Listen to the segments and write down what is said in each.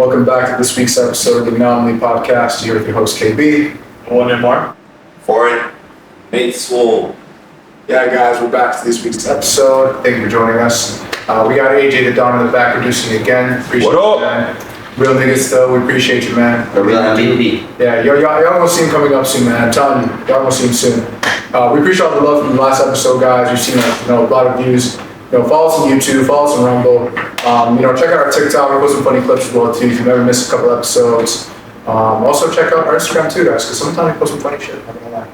Welcome back to this week's episode of the Anomaly Podcast. Here with your host, KB. One and Mark. Foreign. Nate Swole. Yeah, guys, we're back to this week's episode. Thank you for joining us. We got AJ the Don in the back producing again. Appreciate What up? you, man. Real niggas, though. We appreciate you, man. The real MVP. Yeah, y'all gonna see him coming up soon, man. I'm telling you, y'all gonna see him soon. We appreciate all the love from the last episode, guys. You've seen a lot of views. Follow us on YouTube, follow us on Rumble. Check out our TikTok. We post some funny clips as well too. If you've ever missed a couple episodes. Also check out our Instagram too, guys, because sometimes we post some funny shit. I'm not gonna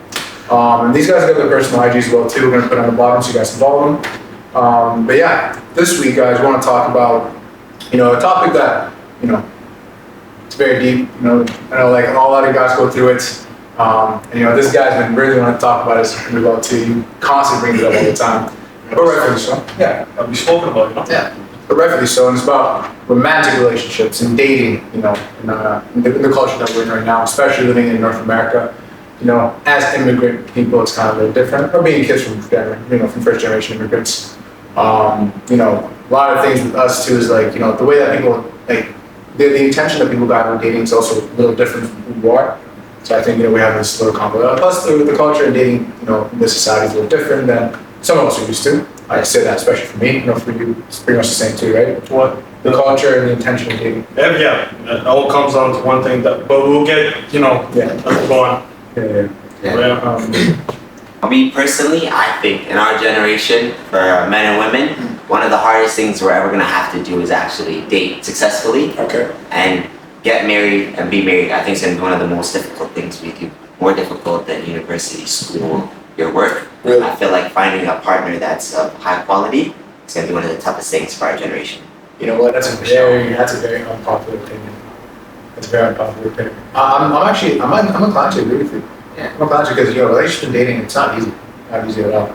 lie. And these guys have their personal IGs as well too. We're gonna put it on the bottom so you guys can follow them. But yeah, this week, guys, we want to talk about a topic that it's very deep. I know like a lot of guys go through it. This guy's been really wanting to talk about this pretty well too. You constantly bring it up all the time. But rightfully so. Yeah. We've spoken about it. Yeah. But rightfully so. And it's about romantic relationships and dating, in the culture that we're in right now, especially living in North America. As immigrant people, it's kind of a little different. Or being kids from first generation immigrants. A lot of things with us too is like, the way that people like the intention that people got when dating is also a little different from who you are. So I think we have this little combo. Plus the culture and dating, in this society is a little different than some of us are used to. I say that especially for me. For you, it's pretty much the same too, right? What? The culture and the intention of dating. Yeah. It all comes down to one thing but we'll get, go on. I mean, personally, I think in our generation, for men and women, one of the hardest things we're ever going to have to do is actually date successfully. Okay. And get married and be married. I think it's going to be one of the most difficult things we do. More difficult than university, school, your work. Really? I feel like finding a partner that's of high quality is going to be one of the toughest things for our generation. You know what? That's a very unpopular opinion. It's a very unpopular opinion. I'm inclined to agree with you. Yeah. I'm inclined to because relationship and dating, it's not easy at all.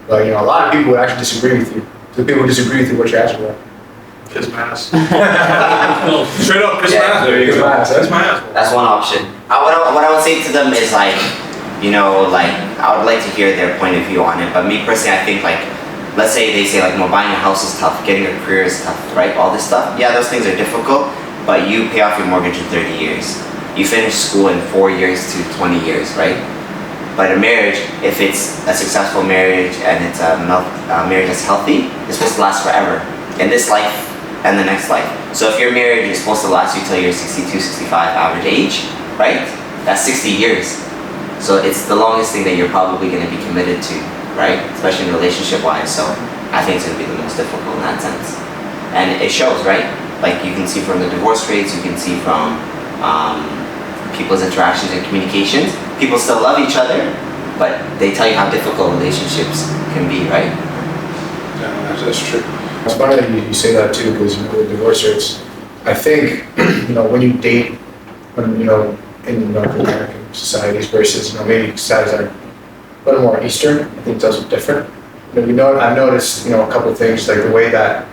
But a lot of people would actually disagree with you. So people would disagree with you what you're asking about. Kiss my ass. No, straight up, kiss my ass. There you Kiss go. my ass. Kiss my ass. That's one option. What I would say to them is like, I would like to hear their point of view on it. But me personally, I think let's say they say buying a house is tough, getting a career is tough, right? All this stuff. Yeah, those things are difficult, but you pay off your mortgage in 30 years. You finish school in 4 years to 20 years, right? But a marriage, if it's a successful marriage and it's a marriage that's healthy, it's supposed to last forever. In this life and the next life. So if you're married, you're supposed to last you till you're 62, 65 average age, right? That's 60 years. So it's the longest thing that you're probably going to be committed to, right? Especially in relationship-wise. So I think it's going to be the most difficult in that sense. And it shows, right? Like you can see from the divorce rates, you can see from people's interactions and communications. People still love each other, but they tell you how difficult relationships can be, right? Yeah, that's true. It's funny that you say that too, because the divorce rates. I think when you date, in North American societies versus maybe societies that are a little more Eastern, I think it does look different. I've noticed a couple of things like the way that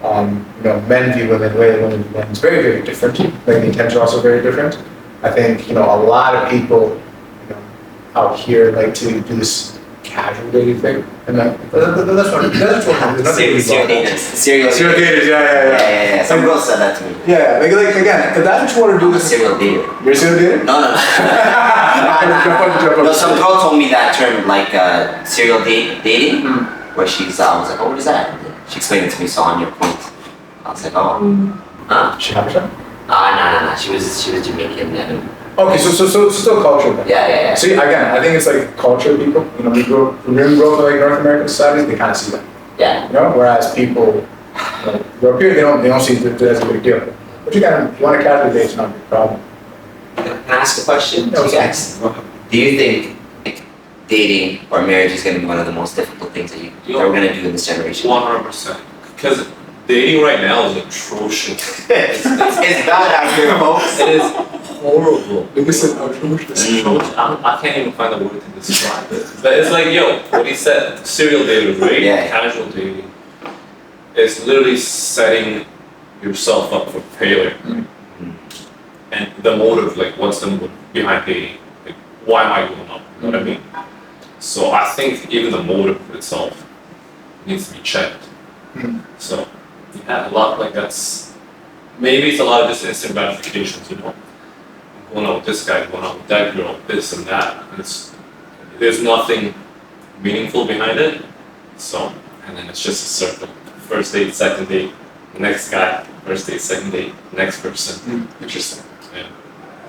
men view women, the way that women view men is very, very different. Like the intention is also very different. I think a lot of people out here like to do this casual dating thing, and that's what Serial daters, Yeah. Some girls said that to me. Yeah, like again, if that's what you want to do, I'm a serial dater. You're a serial dater? No. No, some girl told me that term, serial dating, where I was like, oh, what is that? She explained it to me, so on your point. I was like, oh. She Habesha? No. She was Jamaican. And, okay, so still culture then. Yeah. See, again, I think it's like culture people. We grow up in North American societies, they kind of see that. Yeah. Whereas people grow up here, they don't see it as a big deal. But you want to casually date, it's not a big problem. Can I ask a question to No, you guys? Do you think dating or marriage is going to be one of the most difficult things that we're going to do in this generation? 100%. Because dating right now is atrocious. It's bad out here, folks. It is horrible. It's atrocious. I can't even find a word to describe it. But it's like, what he said, serial dating, right? Yeah. Casual dating. It's literally setting yourself up for failure. And the motive, what's the motive behind dating? Why am I going up? You know what I mean? So I think even the motive itself needs to be checked. So yeah, a lot that's maybe it's a lot of just instant gratifications, you know, going out with this guy, going out with that girl, this and that. There's nothing meaningful behind it. So, and then it's just a circle. First date, second date, next guy. First date, second date, next person. Interesting. Yeah.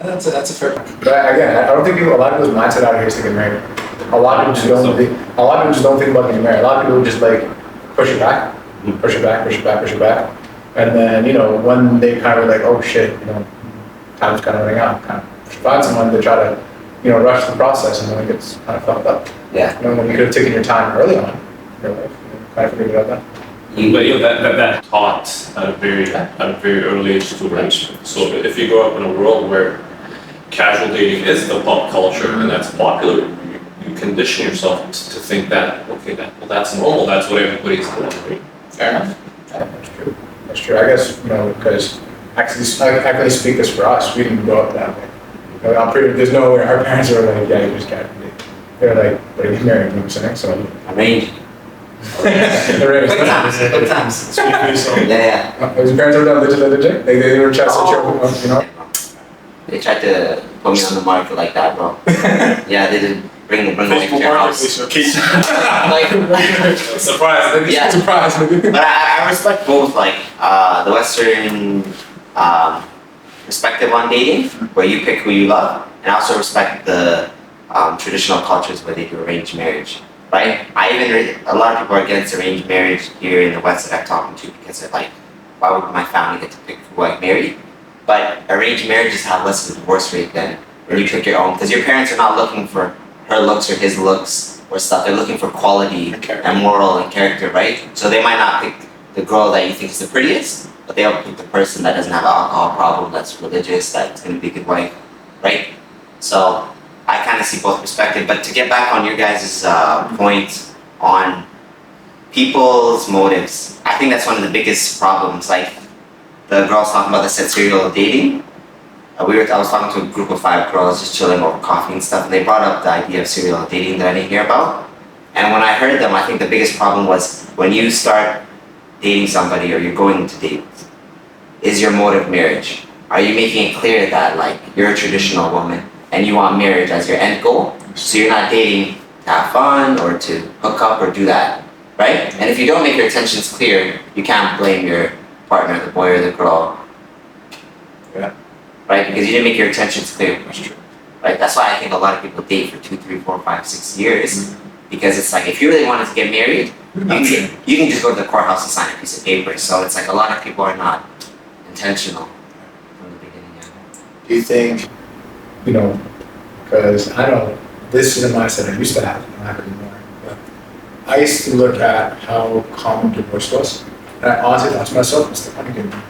That's a fair point. But again, I don't think a lot of people's mindset out here is to get married. A lot of people just don't think. A lot of people just don't think about getting married. A lot of people just like push it back, push it back, push it back, push it back, and then when they kind of like, oh shit, time's kind of running out, kind of find someone to try to rush the process, and then it gets kind of fucked up. Yeah. When you could have taken your time early on in your life, kind of figured it out then. But that taught at a very early age too, right? So if you grow up in a world where casual dating is the pop culture and that's popular, you condition yourself to think that that's normal. That's what everybody's doing, right? Fair enough. Yeah, that's true. That's true. I guess because I can really speak this for us. We didn't grow up that way. I'm pretty. There's no way our parents were like, yeah, you just can't. They're like, but he's married. You know what I'm saying? So. Arranged. Quick times. Yeah. His parents were done legit. They were trying to set you up, They tried to put me on the market like that, bro. Yeah, they did bring the wife to your house. Like, Surprise! yeah. Surprise, nigga. But I respect both, like the Western perspective on dating, where you pick who you love, and I also respect the traditional cultures where they do arranged marriage. Right? A lot of people are against arranged marriage here in the West that I'm talking to because they're like, why would my family get to pick who I marry? But arranged marriages have less of a divorce rate than when you pick your own, because your parents are not looking for her looks or his looks or stuff. They're looking for quality and moral and character, right? So they might not pick the girl that you think is the prettiest, but they'll pick the person that doesn't have an alcohol problem, that's religious, that's going to be a good wife, right? So I kind of see both perspectives. But to get back on your guys' point on people's motives, I think that's one of the biggest problems. Like the girls talking about the serial dating. I was talking to a group of 5 girls just chilling over coffee and stuff, and they brought up the idea of serial dating that I didn't hear about. And when I heard them, I think the biggest problem was when you start dating somebody or you're going to date, is your motive marriage? Are you making it clear that like you're a traditional woman and you want marriage as your end goal? So you're not dating to have fun or to hook up or do that, right? And if you don't make your intentions clear, you can't blame your partner, the boy or the girl. Yeah. Right? Because you didn't make your intentions clear. That's true. Right? That's why I think a lot of people date for 2, 3, 4, 5, 6 years. Because it's like, if you really wanted to get married, you can just go to the courthouse and sign a piece of paper. So it's like a lot of people are not intentional from the beginning. Do you think, because I know this is a mindset I used to have, I don't have it anymore. But I used to look at how common divorce was, and I honestly thought to myself, what's the point of getting married?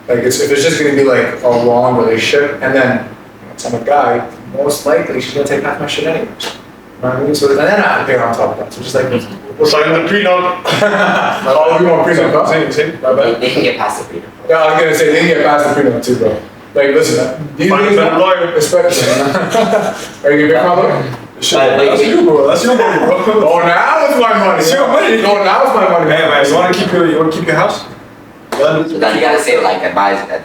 Like, if it's just going to be like a long relationship, and then once I'm a guy, most likely she's going to take half my shit anyways. You know what I mean? So, and then I have to pay her on top of that. So just like, It's like the prenup. oh, we want prenup, huh? Same. They can get past the prenup. Yeah, I was gonna say they can get past the prenup too, bro. Like, listen, these Find a things, better lawyer. especially. Are you gonna pick my lawyer? That's you, bro. That's your money, bro. Oh, now it's my money. It's your money. No, now it's my money. Hey, man, you want to keep your house? So then you gotta say like advise that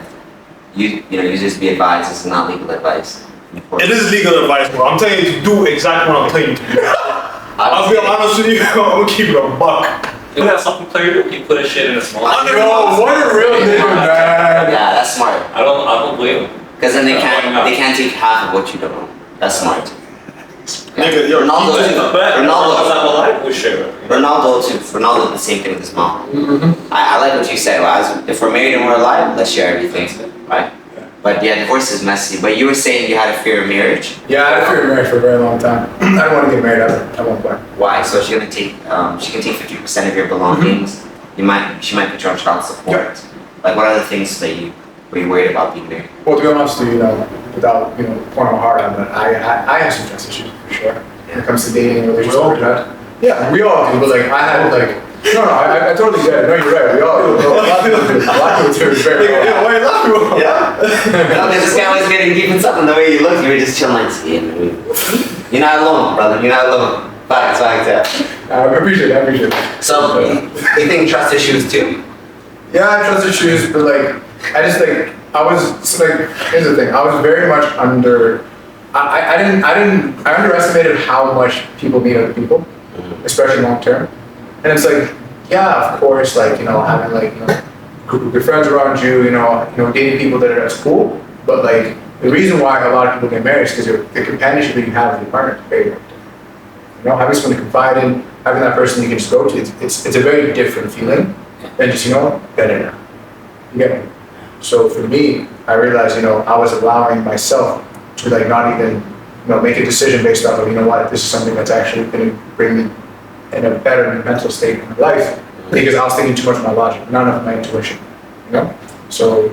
you just be advised. This is not legal advice. It is legal advice, bro. I'm telling you to do exactly what I'm telling you to do. I'll be honest with you. I'm gonna keep it a buck. You have something clear, you put a shit in a small. Yo, what a real nigga, man. Yeah, that's smart. I don't blame him. Because then they Why not? can't take half of what you don't. That's smart. Nigga, yo, Ronaldo too. Ronaldo. We share it. Ronaldo too. Ronaldo the same thing with his mom. I like what you said. If we're married and we're alive, let's share everything, right? But yeah, divorce is messy. But you were saying you had a fear of marriage. Yeah, I had a fear of marriage for a very long time. I don't want to get married ever. I won't play. Why? So she's gonna take. She can take 50% of your belongings. She might put you on child support. Like, what are the things that were you worried about being married? Well, to be honest with you, without pouring my heart out, but I have some trust issues for sure. When it comes to dating and relationships. Yeah, we all do. But like, I had like. No, I totally get it. No, you're right. We all do. A lot of people do. A lot of people do. It's very hard. Yeah, why you laughing? Yeah. No, because this guy was getting deep inside, and the way you look, you were just chilling. You're not alone, brother. You're not alone. Facts, yeah. I appreciate it. So, you think trust issues too? Yeah, I have trust issues, but like, I just like, here's the thing, I was very much I underestimated how much people need other people, especially long term. And it's like, yeah, of course, like, having like, a group of your friends around you, dating people that are at school. But like, the reason why a lot of people get married is because the companionship that you have with your partner is very important. Having someone to confide in, having that person you can just go to, it's a very different feeling than just, better now. You get me? So for me, I realized, I was allowing myself to like not even, make a decision based off of, this is something that's actually going to bring me in a better mental state in my life, because I was thinking too much of my logic, not enough of my intuition, So,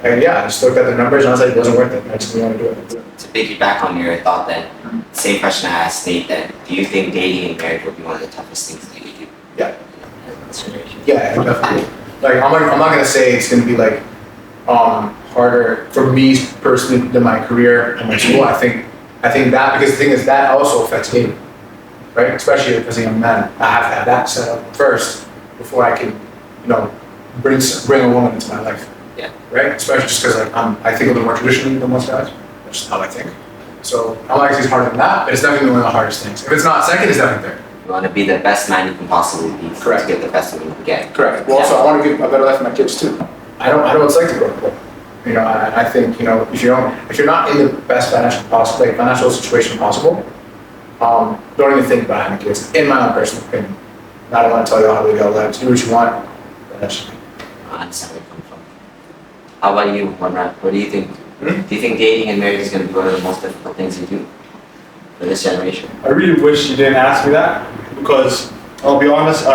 and yeah, I just looked at the numbers and I was like, it wasn't worth it. I just didn't want to do it. To piggyback on your thought, that same question I asked Nate, that do you think dating and marriage will be one of the toughest things that you do? Yeah. Consideration. Yeah, definitely. Like, I'm not gonna say it's gonna be like harder for me personally than my career and my school. I think that, because the thing is that also affects dating, right? Especially as a young man, I have to have that set up first before I can, bring a woman into my life. Yeah. Right? Especially just because like I think a little more traditionally than most guys. That's just how I think. So I'm not gonna say it's harder than that, but it's definitely one of the hardest things. If it's not second, it's definitely third. You want to be the best man you can possibly be. Correct. To get the best that you can get. Correct. Well, also I want to give a better life to my kids too. I know what it's like to grow up poor. I think if you're not in the best financial situation possible, don't even think about having kids. In my own personal opinion, I don't want to tell you how to live your life. Do what you want. But that's just me. I understand where you come from. How about you, Monrad? What do you think? Hmm? Do you think dating and marriage is going to be one of the most difficult things you do for this generation? I really wish you didn't ask me that, because I'll be honest,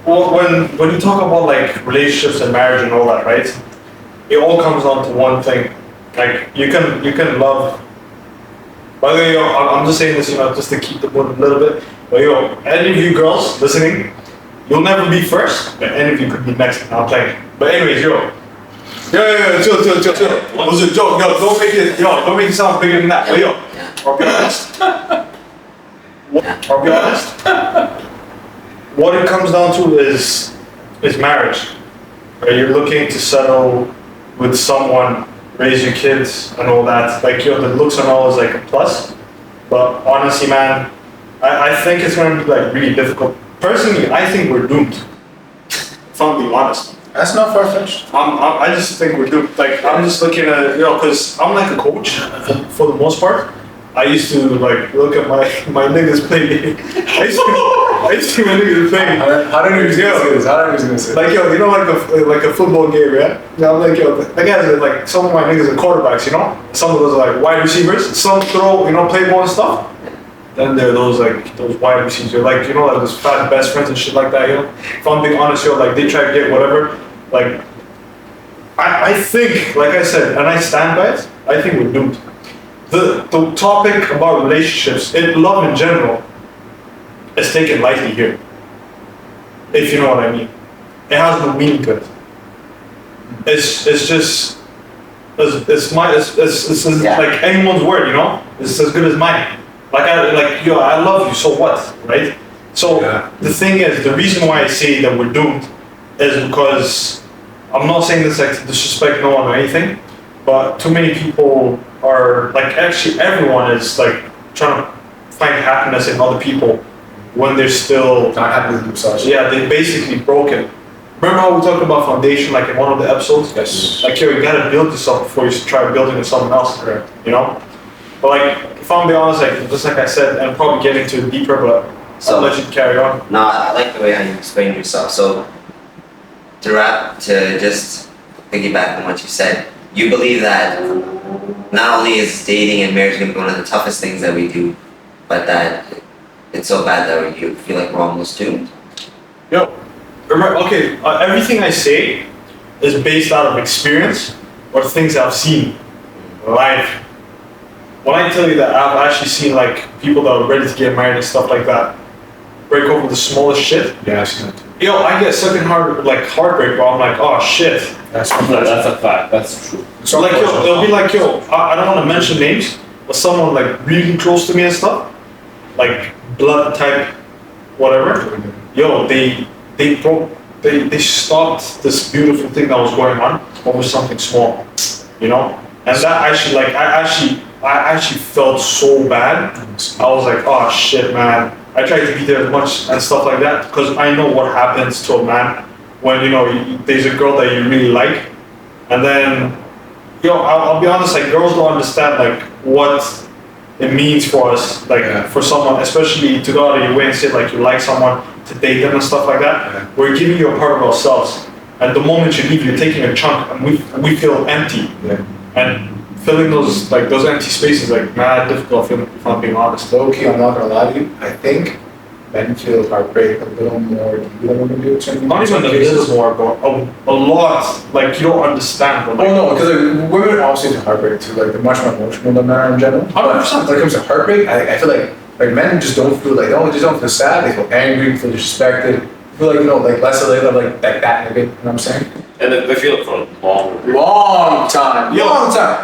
when you talk about like relationships and marriage and all that, right? It all comes down to one thing. Like you can love. By the way, I'm just saying this, just to keep the mood a little bit. But any of you girls listening, you'll never be first, but any of you could be next. I'm playing. But anyways, chill. It was a joke. Don't make it sound bigger than that. But I'll be honest. I'll be honest. What it comes down to is marriage. Right? You're looking to settle with someone, raise your kids and all that. Like, the looks and all is like a plus. But honestly, man, I think it's going to be like really difficult. Personally, I think we're doomed. If I'm being honest. That's not far-fetched. I just think we're doomed. Like, I'm just looking at, because I'm like a coach for the most part. I used to like look at my niggas play. I used to see my niggas play. How did you say this? Like like a football game, yeah. I'm like the guys are like, some of my niggas are quarterbacks, Some of those are like wide receivers. Some throw, play ball and stuff. Then there are those wide receivers, like those fat best friends and shit like that, If I'm being honest, like they try to get whatever. Like I think, like I said, and I stand by it. I think we're doomed. The topic about relationships, love in general, is taken lightly here. If you know what I mean. It has no meaning to it. It's just, it's like anyone's word, It's as good as mine. I love you, so what, right? So The thing is, the reason why I say that we're doomed is because, I'm not saying this like to disrespect no one or anything, but too many people are, actually everyone is trying to find happiness in other people when they're still not happy with themselves. Yeah, they basically broken. Remember how we talked about foundation in one of the episodes? Yes. You gotta build yourself before you try building with someone else. Correct. But if I'm being honest, just like I said, I'm probably getting into it deeper, but I'll let you carry on. No, I like the way how you explained yourself. So to just piggyback on what you said, you believe that not only is dating and marriage going to be one of the toughest things that we do, but that it's so bad that you feel like we're almost doomed? Remember, everything I say is based out of experience or things I've seen live. When I tell you that I've actually seen people that are ready to get married and stuff like that break over the smallest shit. Yeah, I've seen it. I get second heartbreak, bro. I'm like, oh shit. That's a fact. That's true. So they'll be like, I don't want to mention names, but someone really close to me and stuff, blood type, whatever. They broke they stopped this beautiful thing that was going on over something small, you know? And that actually, like, I actually felt so bad. I was like, oh shit, man. I tried to be there as much and stuff like that because I know what happens to a man when, you know, there's a girl that you really like. And then, yo, I'll be honest, like, girls don't understand, like, what it means for us, like, for someone, especially to go out of your way and say, like, you like someone, to date them and stuff like that. Yeah. We're giving you a part of ourselves. And the moment you leave, you're taking a chunk, and we feel empty. Yeah. And filling those empty spaces, like, mad difficult, if I'm being honest. Low key, I'm not gonna lie to you. I think men feel heartbreak a little more deep than women do. Not even a little more, but a lot. Like, you don't understand. But, like, Oh no, because like, women obviously do heartbreak too. Like they're much more emotional than men are in general. 100%. When it comes to heartbreak, I feel like men just don't feel like just don't feel sad. They feel angry, feel disrespected, feel like like less of like that nigga. You know what I'm saying? And they feel it for a long period. Long time.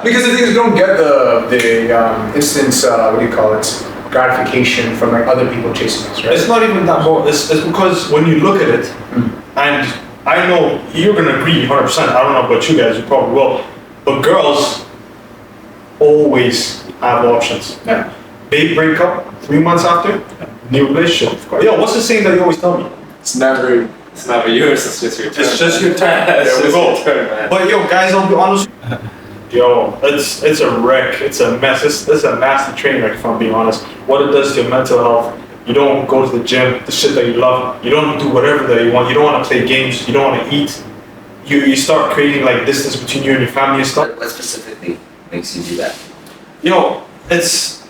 Because the thing is, you don't get the instance. What do you call it? Gratification from like other people chasing us, right? it's not even that more. It's because when you look at it, and I know you're gonna agree 100%. I don't know about you guys, you probably will. But girls always have options. Yeah. They break up 3 months after, new relationship. Yo, what's the saying that you always tell me? It's never. It's never yours, it's just your turn. It's just your turn. It's There we just go. your turn, man. But yo, guys, I'll be honest. Yo, it's a wreck. It's a mess. It's a nasty train wreck, if I'm being honest. What it does to your mental health. You don't go to the gym, the shit that you love. You don't do whatever that you want. You don't want to play games. You don't want to eat. You start creating like distance between you and your family and stuff. What specifically makes you do that? Yo, it's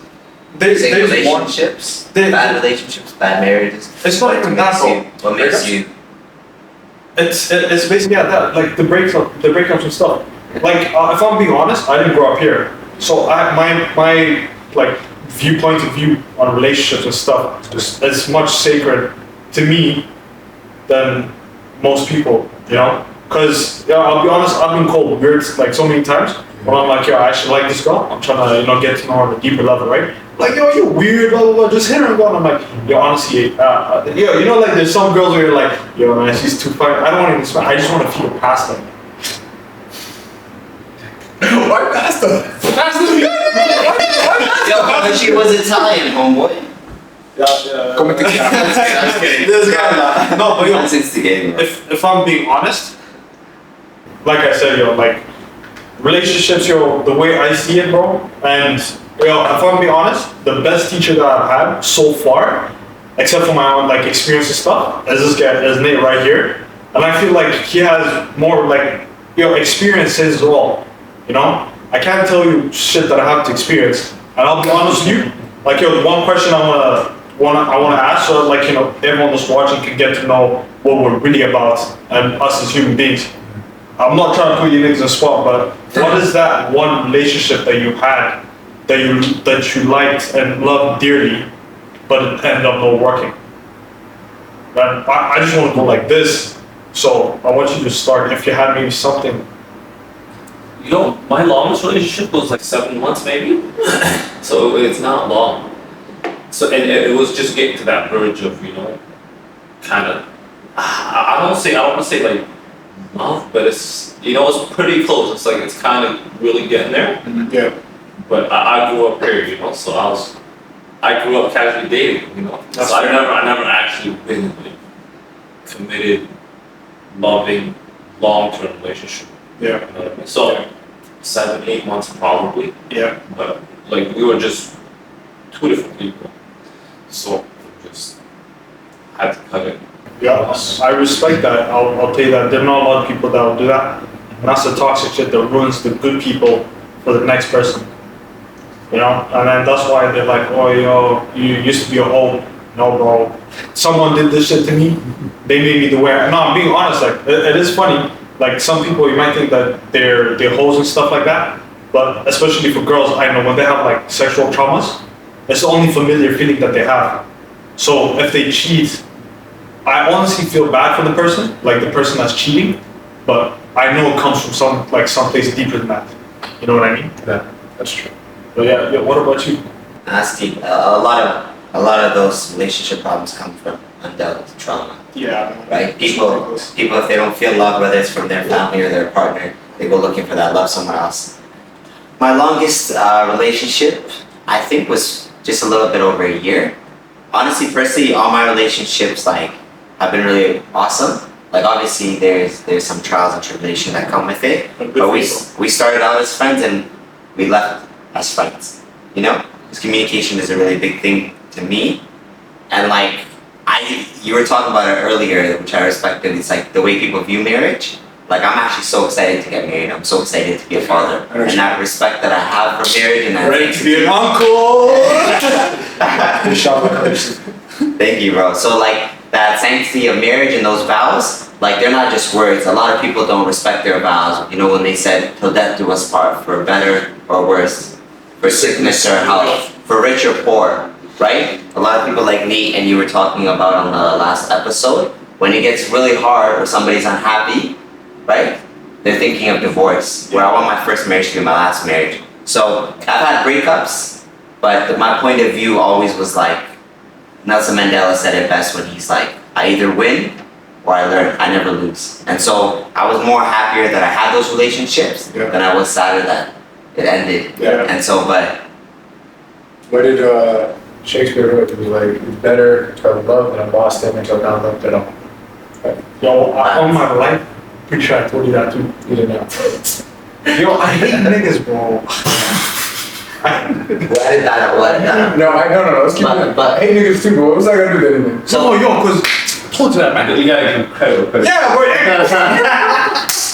Is it there's one. relationships, There- bad relationships, bad marriages? It's not even that, bro. What makes you? It's basically that like the breakups and stuff. Like if I'm being honest, I didn't grow up here, so my like point of view on relationships and stuff is much sacred to me than most people, you know. Cause I'll be honest, I've been called weird like so many times. When I'm like, yo, I actually like this girl. I'm trying to get to know her on a deeper level, right? Like, yo, you weird, blah blah blah. Just hit her and go. And I'm like, yo, honestly, yo, you know, like there's some girls where you're like, yo, man, she's too fine. I don't want to even smile. I just want to feel past them. Why pasta? Yo, but she was Italian, homeboy. Yeah. Come into I'm kidding. This guy. No, but yo, That's instigating. if I'm being honest, like I said, yo, like relationships, yo, the way I see it, bro, and yo, if I'm being honest, the best teacher that I've had so far, except for my own like experience and stuff, is this guy, is Nate right here, and I feel like he has more like experiences as well, you know. I can't tell you shit that I have to experience, and I'll be honest with you, like yo, the one question I wanna ask, so like everyone that's watching can get to know what we're really about and us as human beings. I'm not trying to put you niggas on the spot, but what is that one relationship that you had that you liked and loved dearly, but it ended up not working? And I just want to go like this, so I want you to start. If you had maybe something. You know, my longest relationship was like 7 months maybe. So it's not long. So and it was just getting to that verge of, kind of, I don't want to say like love, but it's, it's pretty close. It's like, it's kind of really getting there. Yeah. But I grew up here, so I grew up casually dating, That's so fair. I never actually been in a committed, loving, long-term relationship. Yeah. You know what I mean? So 7, 8 months probably, Yeah. but like we were just two different people. So we just had to cut it. Yeah, I respect that. I'll tell you that there are not a lot of people that will do that. And that's the toxic shit that ruins the good people for the next person. And then that's why they're like, oh, you used to be a hoe. No, bro. Someone did this shit to me. They made me the way. No, I'm being honest. Like, it is funny. Like, some people, you might think that they're hoes and stuff like that. But especially for girls, I know when they have like sexual traumas, it's the only familiar feeling that they have. So if they cheat, I honestly feel bad for the person, like the person that's cheating, but I know it comes from someplace deeper than that. You know what I mean? Yeah, that's true. But yeah, what about you? That's deep. A lot of those relationship problems come from undealt trauma, Yeah. right? People, if they don't feel love, whether it's from their family or their partner, they go looking for that love somewhere else. My longest relationship, I think, was just a little bit over a year. Honestly, personally, all my relationships like have been really awesome. Like obviously, there's some trials and tribulations that come with it, but we started out as friends and we left as friends. You know, because communication is a really big thing to me, and like you were talking about it earlier, which I respected. It's like the way people view marriage. Like I'm actually so excited to get married. I'm so excited to be a father, and that respect that I have for marriage and that. Ready to be an uncle. Thank you, bro. So like that sanctity of marriage and those vows, like they're not just words. A lot of people don't respect their vows. You know, when they said, "Till death do us part," for better or worse, for sickness or health, for rich or poor, right? A lot of people like Nate and you were talking about on the last episode, when it gets really hard or somebody's unhappy, right? They're thinking of divorce. Where I want my first marriage to be my last marriage. So I've had breakups, but my point of view always was like, Nelson Mandela said it best when he's like, I either win or I learn, I never lose. And so I was more happier that I had those relationships than I was sadder that it ended. Yeah. And so, but What did Shakespeare wrote? It was like, it's better to have loved than have lost him and to have not loved at all. Yo, all my life, pretty sure I told you that too. You didn't know. Yo, I hate niggas, bro. what did that? No, let's keep it. But- I hate niggas too, but what was I gonna do with anything? So, yo, cause I told you that, man. You gotta give credit. Yeah, bro.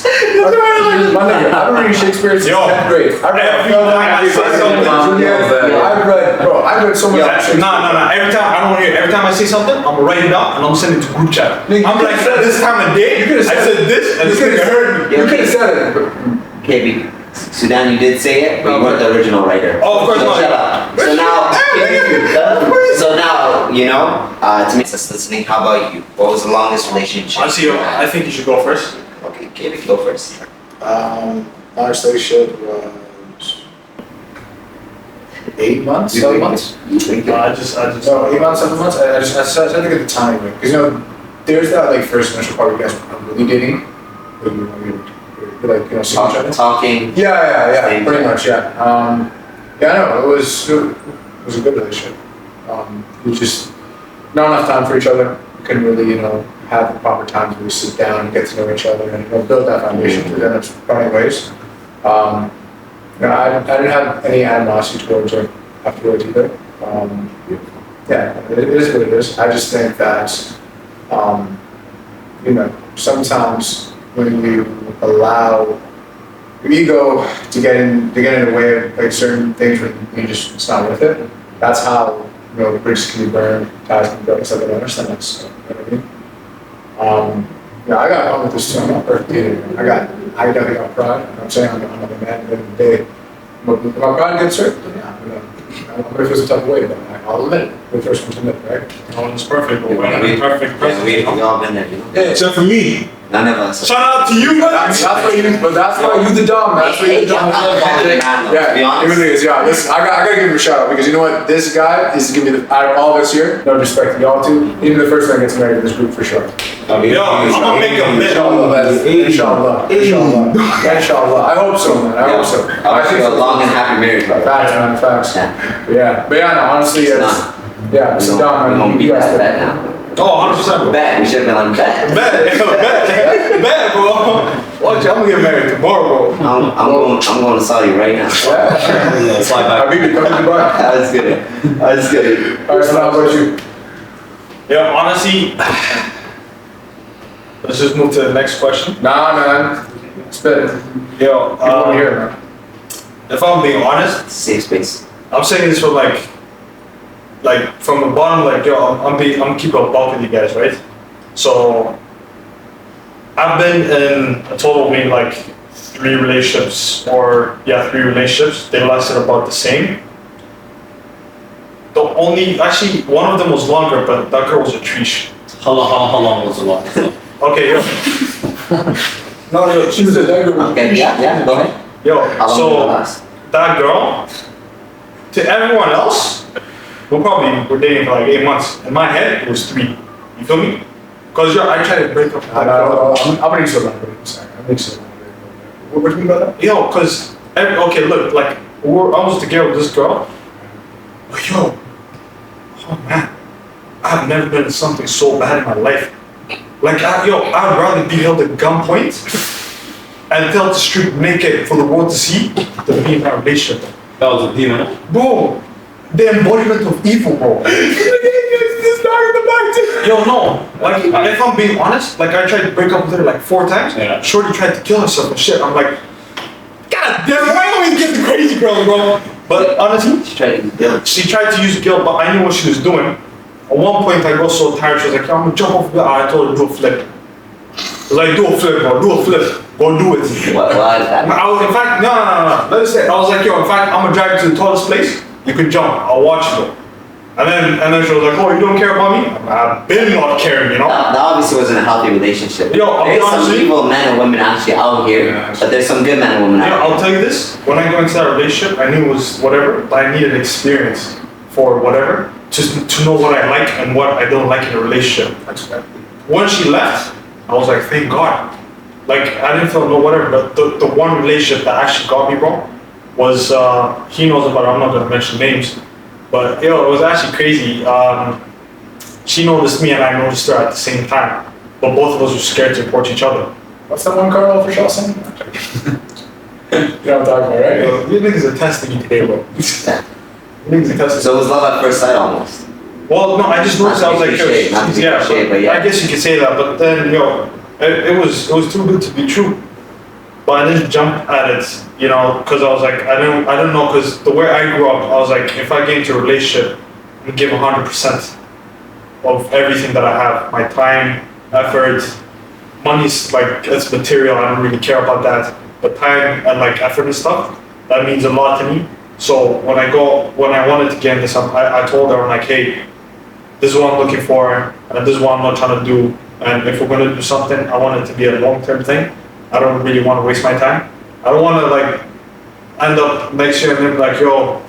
My nigga, I've been reading Shakespeare since Yo. 10th grade. Every time I say something, I've read so much Shakespeare. Nah. Every time I say something, I'm gonna write it down and I'm sending it to group chat. Nigga, I'm like, this time of day, could've I said this, and You this could nigga heard me. You could have said it. but- KB, Sudan, you did say it, but you weren't the original writer. Oh, of course So not. shut up. So now, so now, you know, to make us listening, how about you? What was the longest relationship? Honestly, yo, I think you should go first. Okay, KB, go first. Last relationship was 8 months, 7 months. I just. No, 8 months, 7 months. I just had to get the timing right. Because, you know, there's that, like, first initial part where you guys are really dating. Where you're like, you know, seeing each other. Talking. Yeah, Same pretty time. much, yeah. Yeah, I know, it was a good relationship. We just, not enough time for each other. We couldn't really, you know, have the proper time to really sit down and get to know each other and, you know, build that foundation to then it's running ways. You know, I didn't have any animosity towards her afterwards either. Yeah, it is what it is. I just think that, you know, sometimes when you allow your ego to get in the way of like certain things when you just it's not worth it. That's how, you know, bridges can be burned, ties can be broken, stuff. I don't understand that. So, you know what I mean? Yeah, I got on with this too. I'm not perfect either. I definitely got pride. You know what I'm saying? I'm a man at the end of the day. But my pride gets hurt. Yeah, I'm gonna feel some type of way, but I'll admit it. We're the first one to admit, right? No one's perfect, but we're not We- perfect Yeah, we person. all been there, you know. Yeah, Except for me. None of us. Shout out to you, that's man. why you the dom, man. That's why you the dom. To be honest. It really is. Yeah, listen, I gotta give him a shout out because you know what? This guy is gonna be out of all of us here. No disrespect to y'all two. Even the first one that gets married in this group for sure. Yo, I'm gonna make a bet. Inshallah. I hope so, man. I hope so. I think a long and happy marriage, brother. Facts, man. Facts. Yeah. But yeah, no, honestly, It's it's, not. yeah, it's We dom, don't man. beat You guys that did. bet now. Oh, 100%, bro. Bet. We should have been on bet. Bet, bro. Watch, I'm gonna get married tomorrow, bro. I'm going to Saudi right now. Yeah. Slide back. Habibi, come to Dubai. That's good. That's good. Alright, so now how about you? Yeah, honestly, let's just move to the next question. Nah, man. Spit it. Yo, You want to hear it, man. if I'm being honest, Safe space. I'm saying this from like from the bottom, like yo, I'm keeping a buck with you guys, right? So I've been in a total of maybe like 3 relationships, three relationships. They lasted about the same. Actually, one of them was longer, but that girl was a treesh. How long was the long? Okay, yo. No, yo, She was a dagger. Okay, yeah, go ahead. yo. How long did it So last? that girl, to everyone else, we're dating for like 8 months. In my head, it was 3. You You feel me? Because I try to break up. I'm gonna use a lot. Sorry, I'm gonna use a lot. What do you mean by that? Yo, because, okay, look, like, I was together with this girl. But yo, oh man, I've never been in something so bad in my life. Like, I'd rather be held at gunpoint and tell the street naked for the world to see than be in a relationship. That was a demon. Bro, the embodiment of evil, bro. Yo, no. Like, if I'm being honest, like, I tried to break up with her like 4 times. Yeah. Shorty tried to kill herself and shit. I'm like, God damn, why always get the crazy girl, bro? But honestly, She tried to guilt. she tried to use guilt, but I knew what she was doing. At one point, I got so tired, she was like, I'm gonna jump off the I told her, do a flip. I was like, do a flip, bro, do a flip. Go do it. Why is that? I was, in fact, no. Let us say, I was like, yo, in fact, I'm gonna drive you to the tallest place. You can jump. I'll watch you go. And then she was like, oh, you don't care about me? I've been not caring, you know? That obviously wasn't a healthy relationship. Yo, I'll be There's honest some with you. evil men and women actually out here, Yeah. but there's some good men and women Yeah, out I'll tell you this. When I go into that relationship, I knew it was whatever, but I needed experience for whatever to know what I like and what I don't like in a relationship. When she left, I was like, thank God. Like, I didn't feel no whatever, but the one relationship that actually got me, bro, was, he knows about it, I'm not gonna mention names, but yo, it was actually crazy. She noticed me and I noticed her at the same time, but both of us were scared to approach each other. What's that one Carl for Chelsea? You know what I'm talking about, right? Yo, you niggas are testing me today, bro. You there. niggas are testing So it was love at first sight almost. Well, no, I just noticed. I was like, yo, Not to be yeah, cliche, but yeah. I guess you could say that. But then, yo, it was too good to be true. But I didn't jump at it, you know, because I was like, I don't know, because the way I grew up, I was like, if I get into a relationship, I'm gonna give 100% of everything that I have, my time, effort, money's like it's material. I don't really care about that, but time and like effort and stuff, that means a lot to me. So when I wanted to get into something, I told her, I'm like, hey, this is what I'm looking for, and this is what I'm not trying to do. And if we're gonna do something, I want it to be a long-term thing. I don't really want to waste my time. I don't want to like end up next year and then like, yo,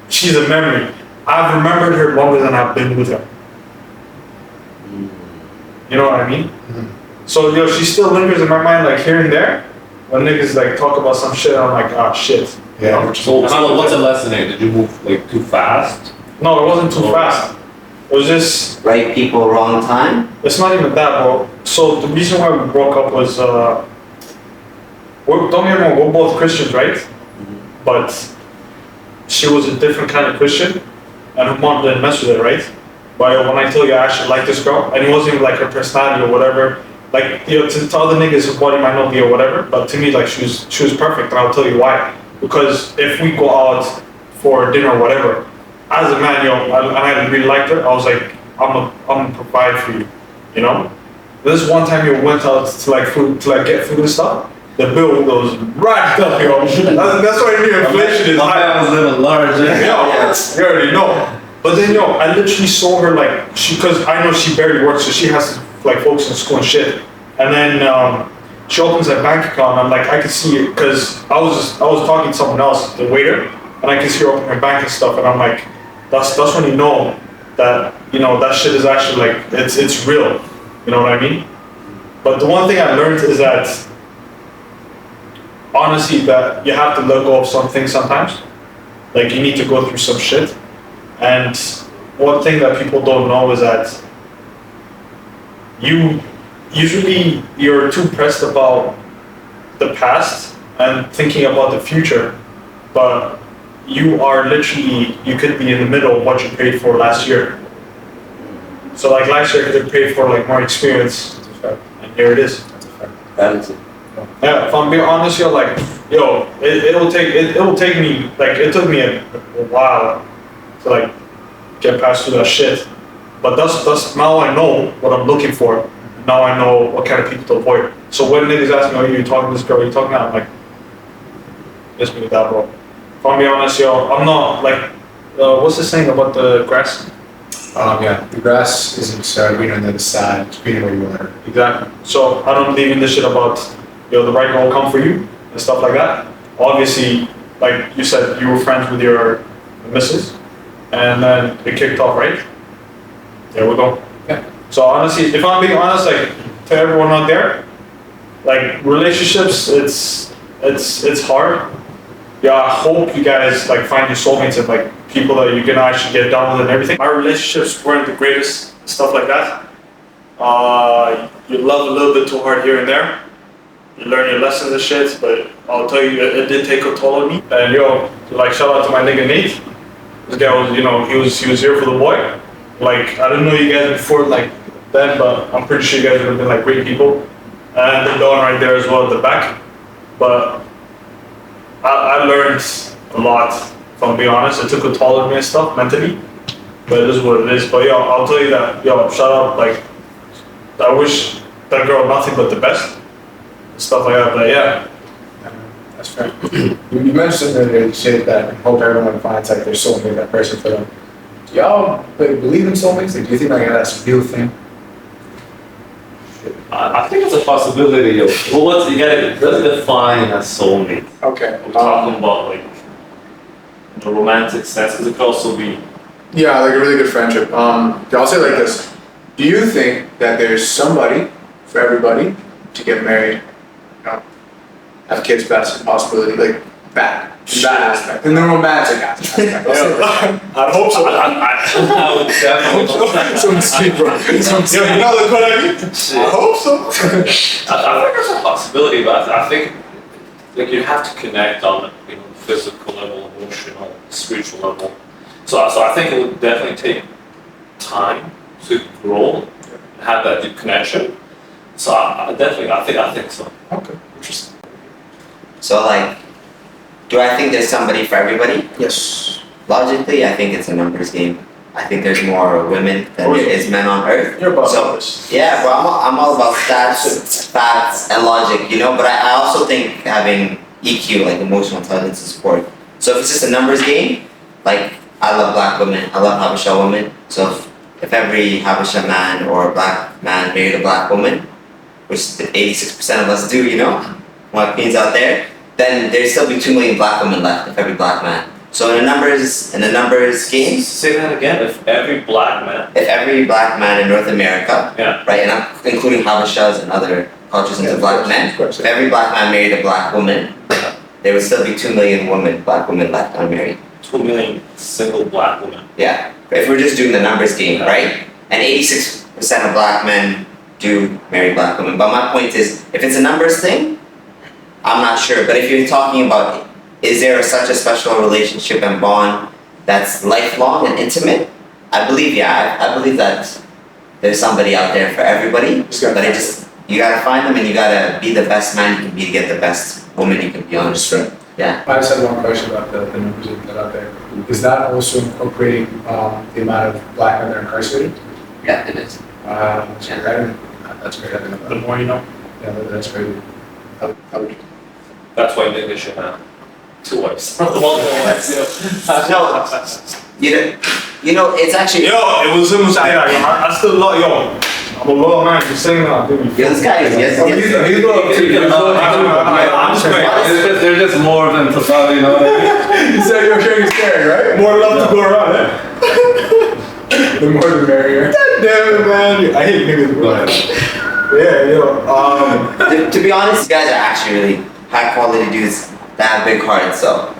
she's a memory. I've remembered her longer than I've been with her. You know what I mean? So yo, she still lingers in my mind like here and there. When niggas like talk about some shit, I'm like, ah, shit. Yeah. So what's the lesson there? Did you move like too fast? No, it wasn't too fast. It was just, Right people, wrong time. it's not even that, bro. So the reason why we broke up was, don't get me wrong, we're both Christians, right? But she was a different kind of Christian, and her mom didn't mess with it, right? But when I tell you I actually like this girl, and it wasn't even like her personality or whatever, like, you know, to other niggas, her body might not be or whatever, but to me, like, she was perfect, and I'll tell you why. Because if we go out for dinner or whatever, as a man, yo, and I really liked her, I was like, I'm gonna provide for you, you know? This one time you went out to like food, to like get food and stuff, the bill was racked up, yo. That's why inflation is My high. man was living large. Yo, you already know. But then, yo, I literally saw her like, because I know she barely works, so she has to like focus on school and shit. And then she opens her bank account, and I'm like, I could see it, because I was talking to someone else, the waiter, and I could see her open her bank and stuff, and I'm like, that's when you know that, you know, that shit is actually like, it's real. You know what I mean? But the one thing I learned is that, honestly, that you have to let go of some things sometimes. Like, you need to go through some shit. And one thing that people don't know is that you're too pressed about the past and thinking about the future, but you are literally, you could be in the middle of what you paid for last year. So like last year I could have paid for like more experience, and here it is. Gratitude. Yeah, if I'm being honest, yo, like, yo, it will take me, like, it took me a while to like get past through that shit. But that's now I know what I'm looking for. Now I know what kind of people to avoid. So when niggas ask me, are you talking to this girl, are you talking to that? I'm like, miss me with that, bro. If I'm being honest, yo, I'm not like, what's the saying about the grass? Yeah, the grass isn't greener on the other side, it's greener where you are. Exactly. So I don't believe in this shit about, yo, the right girl will come for you and stuff like that. Obviously, like you said, you were friends with your missus, and then it kicked off, right? There we go. Yeah. So honestly, if I'm being honest, like to everyone out there, like relationships, it's hard. Yeah, I hope you guys like find your soulmates and like people that you can actually get down with and everything. My relationships weren't the greatest, stuff like that. You love a little bit too hard here and there. You learn your lessons and shit, but I'll tell you, it did take a toll on me. And yo, like shout out to my nigga Nate. This guy was, he was here for the boy. Like I didn't know you guys before like then, but I'm pretty sure you guys would have been like great people. And the Don right there as well at the back. But I learned a lot, if I'm being honest. It took a toll on me and stuff mentally, but it is what it is. But yo, I'll tell you that, yo, shout out, like, I wish that girl nothing but the best, stuff like that. But yeah, That's fair. You mentioned earlier, you said that you hope everyone finds like their soulmate, that person for them. Do y'all believe in soulmates? Like, do you think like that's a real thing? I think it's a possibility of, well, let's define a soulmate. Okay. We're talking about like the romantic sense, because it could also be, Yeah, like a really good friendship. I'll say it like this. Do you think that there's somebody for everybody to get married, have kids, that's a possibility, like that, in that aspect, in the romantic aspect. I'll say it like I hope so. I would definitely. that. Someone's sweet, bro. Someone's Yo, you know the what I mean? I hope so. I think there's a possibility, but I think like you have to connect on a physical level, emotional, spiritual level. So I think it would definitely take time to grow and have that deep connection. So I think so. Okay, interesting. So like, do I think there's somebody for everybody? Yes. Logically, I think it's a numbers game. I think there's more women than there is men on earth. You're about So, this. yeah, bro, I'm all about stats, facts, and logic, but I also think having EQ, like emotional intelligence, is important. So if it's just a numbers game, like, I love black women, I love Habesha women, so if every Habesha man or black man married a black woman, which 86% of us do, my queens out there, then there'd still be 2 million black women left if every black man. So in the numbers game, Say that again. If every black man, if every black man in North America, yeah, right, and I'm including Habeshas and other cultures into of black course, men, of course, if yeah. every black man married a black woman, there would still be 2 million black women left unmarried. 2 million single black women. Yeah, if we're just doing the numbers game, right? And 86% of black men do marry black women. But my point is, if it's a numbers thing, I'm not sure. But if you're talking about, is there such a special relationship and bond that's lifelong and intimate? I believe, yeah, I believe that there's somebody out there for everybody. Just gotta But find you gotta find them and you gotta be the best man you can be to get the best woman you can be on. That's right. Yeah. I just had one question about the numbers you put out there. Is that also incorporating the amount of black men that are incarcerated? Yeah, it is. That's great. That's great. I didn't know The that. more you know. Yeah, that's great. How would you? That's why niggas should have 2 wives. Multiple wives. No, it's actually. Yo, it was I still love, yo, I'm a loyal man, you're saying that, dude. Yo, this guy is. Yes. I'm just great. They're just more than totality, You said you're sharing scary, right? More love to go around, eh? The more the merrier. Damn it, man. I hate niggas, bro. Yeah, yo, To be honest, you guys are actually really high quality dudes that have big hearts, so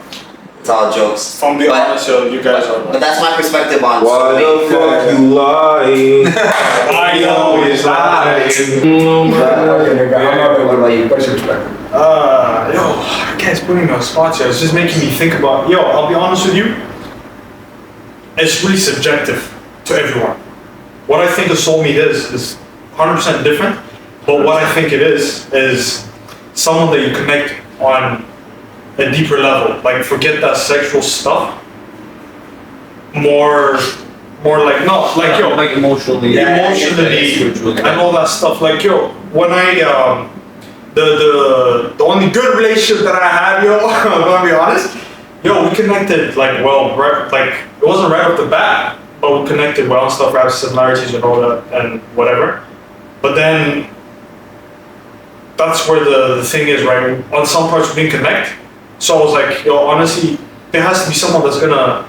it's all jokes. from being But- honest, yo, you guys are. But that's my perspective on Why the soulmate. fuck you lying? I know it's lying. What about you? What's your perspective? Yo, I guess putting me on spot here, it's just making me think about, yo, I'll be honest with you, it's really subjective to everyone. What I think a soulmate is 100% different, but what I think it is someone that you connect on a deeper level, like forget that sexual stuff, more like, no, like, yo, like emotionally. emotionally and all that stuff. Like, yo, when I the only good relationship that I had, yo, I'm gonna be honest, yo, we connected like well, right, like it wasn't right off the bat, but we connected well and stuff, we have similarities and all that and whatever. But then that's where the thing is, right? On some parts we didn't connect. So I was like, yo, honestly, there has to be someone that's gonna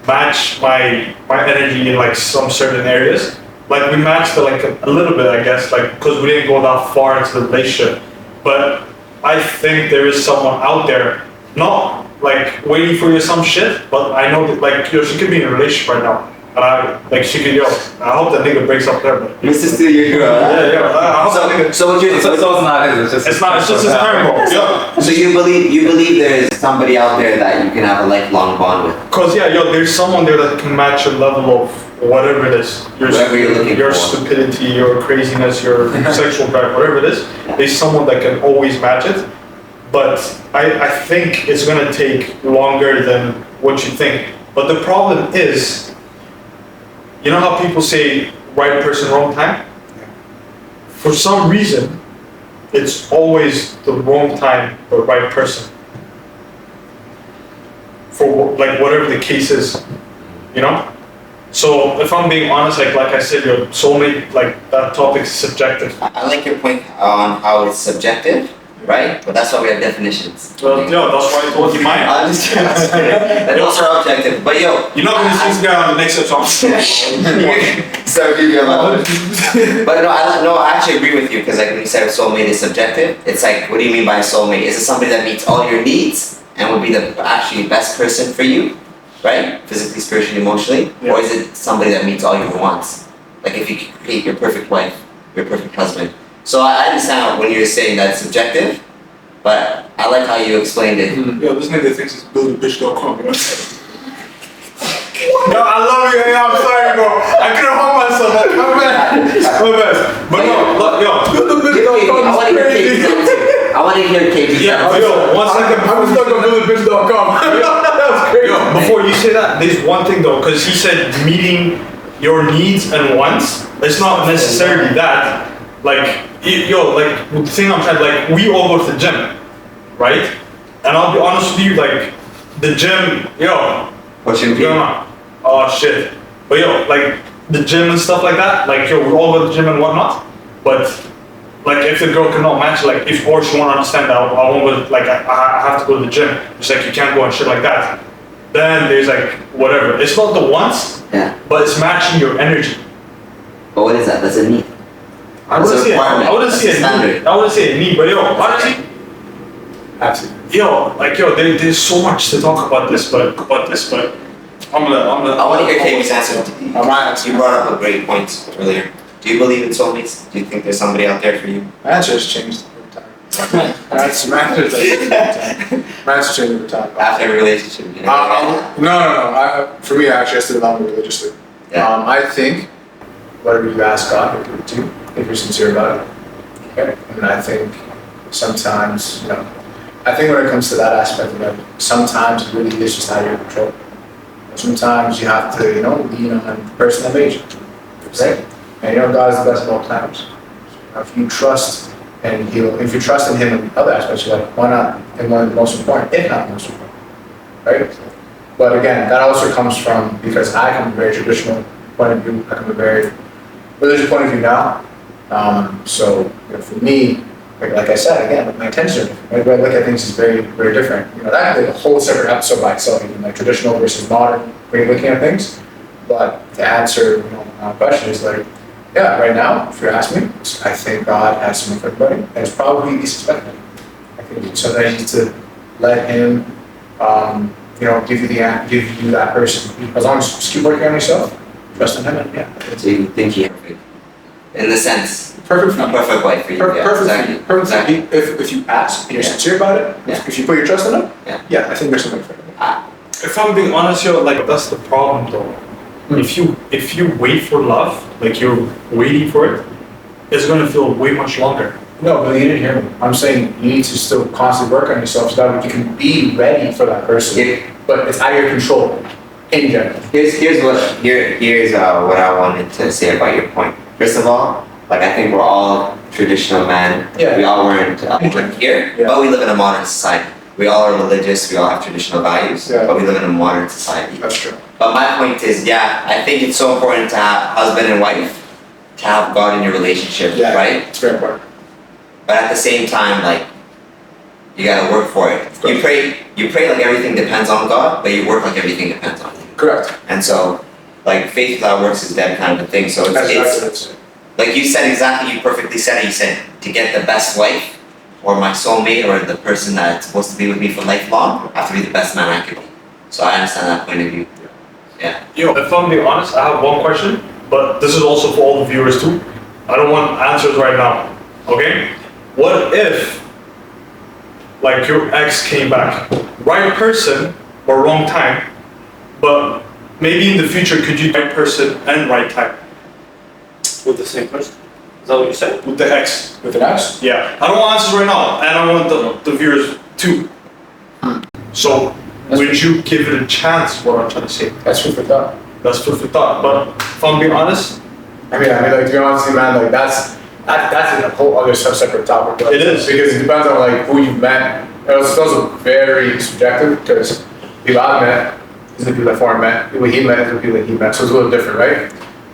match my energy in like some certain areas. like we matched like a little bit, I guess, like because we didn't go that far into the relationship. But I think there is someone out there, not like waiting for you some shit, but I know that like she could be in a relationship right now, and she could I hope that nigga breaks up there, but Mr. Still your girl. I hope that nigga. So what you So it's not his. It's just his turn, bro. Yeah. So you believe there is somebody out there that you can have a lifelong bond with? Cause there's someone there that can match your level of whatever it is. Whatever you're looking your for. stupidity, your craziness, your sexual drive, whatever it is. There's someone that can always match it. But I think it's gonna take longer than what you think. But the problem is, you know how people say right person, wrong time? For some reason, it's always the wrong time for right person. For like whatever the case is, you know? So if I'm being honest, like I said, your soulmate, like that topic is subjective. I like your point on how it's subjective, right? But that's why we have definitions. Well, yeah, that's why I told you mine. I'm just kidding. And those are objective. But yo, You're not gonna see this guy on the next episode. sorry, give But I actually agree with you because like when you said soulmate is subjective, it's like, what do you mean by soulmate? Is it somebody that meets all your needs and would be the actually best person for you, right? Physically, spiritually, emotionally, or is it somebody that meets all your wants? Like if you could create your perfect wife, your perfect husband. So I understand when you're saying that's subjective, but I like how you explained it. Yo, this nigga thinks it's buildabitch.com. No, I love you. I'm sorry, bro. I couldn't hold myself. My bad. But no, look, yo, I want to hear KP's answer. I want to hear KP's yeah, answer. yo, one second. I'm stuck on buildabitch.com. That's crazy. Yo, before you say that, there's one thing though, because he said meeting your needs and wants. It's not necessarily that. Like, like the thing I'm trying, like we all go to the gym, right? And I'll be honest with you, like the gym, What should oh shit. But like the gym and stuff like that, like we all go to the gym and whatnot. But like if the girl cannot match, like if or she won't understand that I won't go, like I have to go to the gym. It's like you can't go and shit like that. Then there's like whatever. It's not the wants, but it's matching your energy. But what is that? That's a need. I wouldn't say a need, but honestly, Absolutely. there's so much to talk about this, but I'm gonna. I want to hear KP's answer. My answer. You brought up a great point earlier. Do you believe in soulmates? Do you think there's somebody out there for you? My answer has changed over time. My answer changed over time. After a relationship, you know? No. For me, I actually have to develop religiously. Yeah. I think whatever you ask God, He'll give it to you if you're sincere about it. Okay. And I think sometimes, I think when it comes to that aspect of it, sometimes it really is just out of your control. Sometimes you have to, lean on the person that made you. Right? And God is the best of all times. If you trust and if you trust in Him in other aspects, you're like, why not in one of the most important, if not the most important, right? But again, that also comes from, because I come from a very traditional point of view, I come from a very religious point of view now. So for me, like I said, again, my intention, the way I look at things is very, very different. That could be a whole separate episode by itself, even like traditional versus modern way of looking at things. But to answer my question is like, yeah, right now, if you ask me, I think God has something for everybody, and it's probably least expected. I think so that you need to let Him, give you that person. As long as you just keep working on yourself, trust in Him, and yeah. So you think He perfect? In the sense, Perfect for a you. perfect wife for you. Perfect for you. Exactly. If you ask and you're sincere about it, if you put your trust in Him, I think there's something for you. If I'm being honest, like that's the problem though. If you wait for love, like you're waiting for it, it's gonna feel way much longer. No, but you didn't hear me. I'm saying you need to still constantly work on yourself so that you can be ready for that person. But it's out of your control, in general. Here's what I wanted to say about your point. First of all, like I think we're all traditional men. Yeah. We all weren't born here, but we live in a modern society. We all are religious. We all have traditional values, but we live in a modern society. That's true. But my point is, I think it's so important to have husband and wife, to have God in your relationship, right? It's very important. But at the same time, like, you gotta work for it. You pray like everything depends on God, but you work like everything depends on you. Correct. And so, like faith without works is dead kind of a thing. So That's it's what it's. like you said exactly. You perfectly said it. You said to get the best wife, or my soulmate, or the person that's supposed to be with me for lifelong, I have to be the best man I could be. So I understand that point of view. Yeah. Yo, if I'm being honest, I have one question, but this is also for all the viewers too. I don't want answers right now. Okay? What if, like, your ex came back, right person or wrong time, but maybe in the future could you right person and right time With the same person. Is that what you said? with the ex? With an S? Yeah. I don't want answers right now, and I want the viewers too. So, would you give it a chance? What I'm trying to say. That's food for thought. That's food for thought. But if I'm being honest, I mean, like, to be honest with you, man, like, that's a whole other separate topic. But It is. because it depends on like who you've met. It's also very subjective because people I've met is the people that Foreign met. People he met is the people that he met. So it's a little different, right?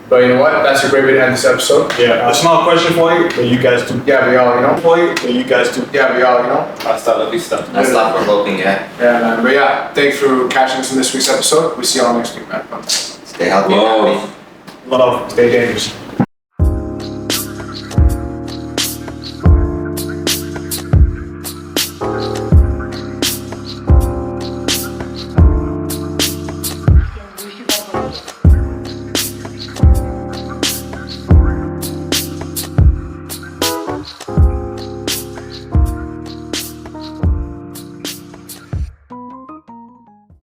But you know what? That's a great way to end this episode. yeah, it's not a question for you, but you guys do. Yeah, we all, you know. For you, but you guys do. Yeah, we all, you know. Hasta la vista. That's not for hoping. Yeah. Yeah, man. But yeah, thanks for catching us in this week's episode. We see y'all next week, man. Stay healthy. and Love. happy. Love. Stay dangerous.